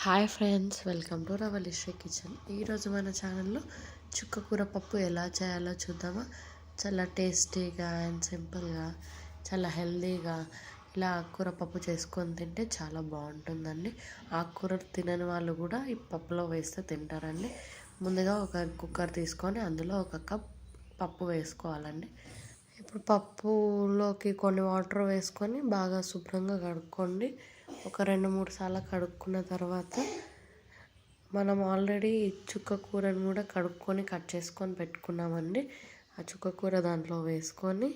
Hi friends, welcome to Ravalisri kitchen. ఈరోజు మన ఛానల్లో చుక్కకూర పప్పు ఎలా చేయాలో చూద్దామా. చాలా టేస్టీగా అండ్ సింపుల్గా, చాలా హెల్తీగా ఇలా ఆకుకూర పప్పు చేసుకొని తింటే చాలా బాగుంటుందండి. ఆకుకూరలు తినని వాళ్ళు కూడా ఈ పప్పులో వేస్తే తింటారండి. ముందుగా ఒక కుక్కర్ తీసుకొని అందులో ఒక కప్ పప్పు వేసుకోవాలండి. ఇప్పుడు పప్పులోకి కొన్ని వాటర్ వేసుకొని బాగా శుభ్రంగా కడుక్కోండి. ఒక 2-3 సార్లు కడుక్కున్న తర్వాత మనం ఆల్రెడీ చుక్క కూరని కూడా కడుక్కొని కట్ చేసుకొని పెట్టుకున్నామండి. ఆ చుక్క కూర దాంట్లో వేసుకొని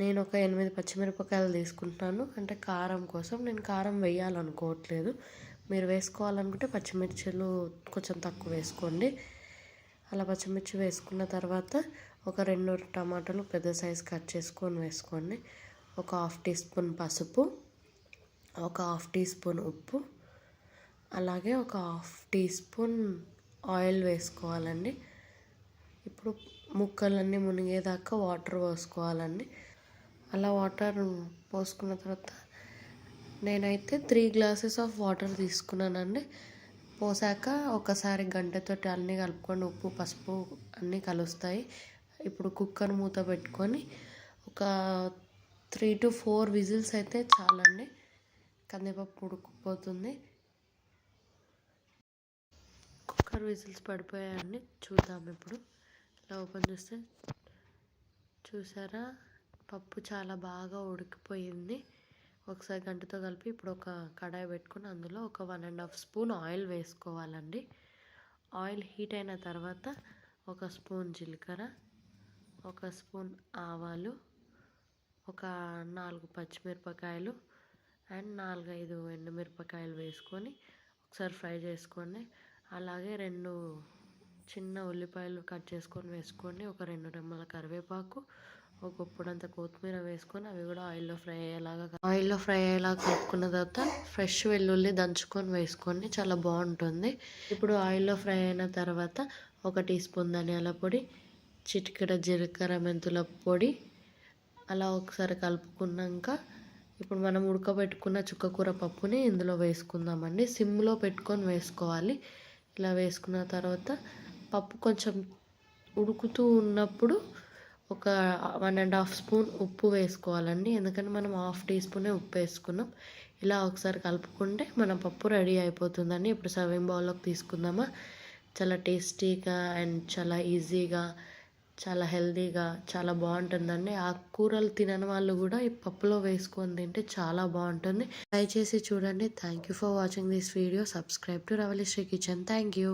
నేను ఒక 8 పచ్చిమిరపకాయలు తీసుకుంటున్నాను. అంటే కారం కోసం నేను కారం వేయాలనుకోవట్లేదు. మీరు వేసుకోవాలనుకుంటే పచ్చిమిర్చిలు కొంచెం తక్కువ వేసుకోండి. అలా పచ్చిమిర్చి వేసుకున్న తర్వాత ఒక 2 టమాటాలు పెద్ద సైజు కట్ చేసుకొని వేసుకోండి. ఒక 1/2 టీ స్పూన్ పసుపు, ఒక 1/2 టీ స్పూన్ ఉప్పు, అలాగే ఒక 1/2 టీ స్పూన్ ఆయిల్ వేసుకోవాలండి. ఇప్పుడు ముక్కలన్నీ మునిగేదాకా వాటర్ పోసుకోవాలండి. అలా వాటర్ పోసుకున్న తర్వాత నేనైతే 3 గ్లాసెస్ ఆఫ్ వాటర్ తీసుకున్నానండి. పోసాక ఒకసారి గంటతోటి అన్నీ కలుపుకొని ఉప్పు పసుపు అన్నీ కలుస్తాయి. ఇప్పుడు కుక్కర్ మూత పెట్టుకొని ఒక 3 to 4 విజిల్స్ అయితే చాలండి. కందిపప్పు ఉడికిపోతుంది. కుక్కర్ విజిల్స్ పడిపోయాయండి. చూద్దాం ఇప్పుడు. ఇలా ఓపెన్ చేస్తే చూసారా, పప్పు చాలా బాగా ఉడికిపోయింది. ఒకసారి గంటతో కలిపి ఇప్పుడు ఒక కడాయి పెట్టుకొని అందులో ఒక 1.5 స్పూన్ ఆయిల్ వేసుకోవాలండి. ఆయిల్ హీట్ అయిన తర్వాత ఒక స్పూన్ జీలకర్ర, ఒక స్పూన్ ఆవాలు, ఒక 4 పచ్చిమిరపకాయలు అండ్ 4-5 ఎండుమిరపకాయలు వేసుకొని ఒకసారి ఫ్రై చేసుకోండి. అలాగే 2 చిన్న ఉల్లిపాయలు కట్ చేసుకొని వేసుకోండి. ఒక 2 రెమ్మల కరివేపాకు, ఒక గుప్పుడంత కొత్తిమీర వేసుకొని అవి కూడా ఆయిల్లో ఫ్రై అయ్యేలాగా కలుపుకున్న తర్వాత ఫ్రెష్ వెల్లుల్లి దంచుకొని వేసుకోండి. చాలా బాగుంటుంది. ఇప్పుడు ఆయిల్లో ఫ్రై అయిన తర్వాత ఒక టీ స్పూన్ ధనియాల పొడి, చిటికెడ జీలకర్ర మెంతుల పొడి అలా ఒకసారి కలుపుకున్నాక ఇప్పుడు మనం ఉడకబెట్టుకున్న చుక్కకూర పప్పుని ఇందులో వేసుకుందామండి. సిమ్లో పెట్టుకొని వేసుకోవాలి. ఇలా వేసుకున్న తర్వాత పప్పు కొంచెం ఉడుకుతూ ఉన్నప్పుడు ఒక 1.5 స్పూన్ ఉప్పు వేసుకోవాలండి. ఎందుకంటే మనం 1/2 టీ స్పూనే ఉప్పు వేసుకున్నాం. ఇలా ఒకసారి కలుపుకుంటే మన పప్పు రెడీ అయిపోతుందండి. ఇప్పుడు సర్వింగ్ బౌల్లోకి తీసుకుందామా. చాలా టేస్టీగా అండ్ చాలా ఈజీగా, చాలా హెల్తీగా, చాలా బాగుంటుందండి. ఆకుకూరలు తినని వాళ్ళు కూడా ఈ పప్పులో వేసుకొని తింటే చాలా బాగుంటుంది. ట్రై చేసి చూడండి. Thank you for watching this video. Subscribe to Ravalisri kitchen. Thank you.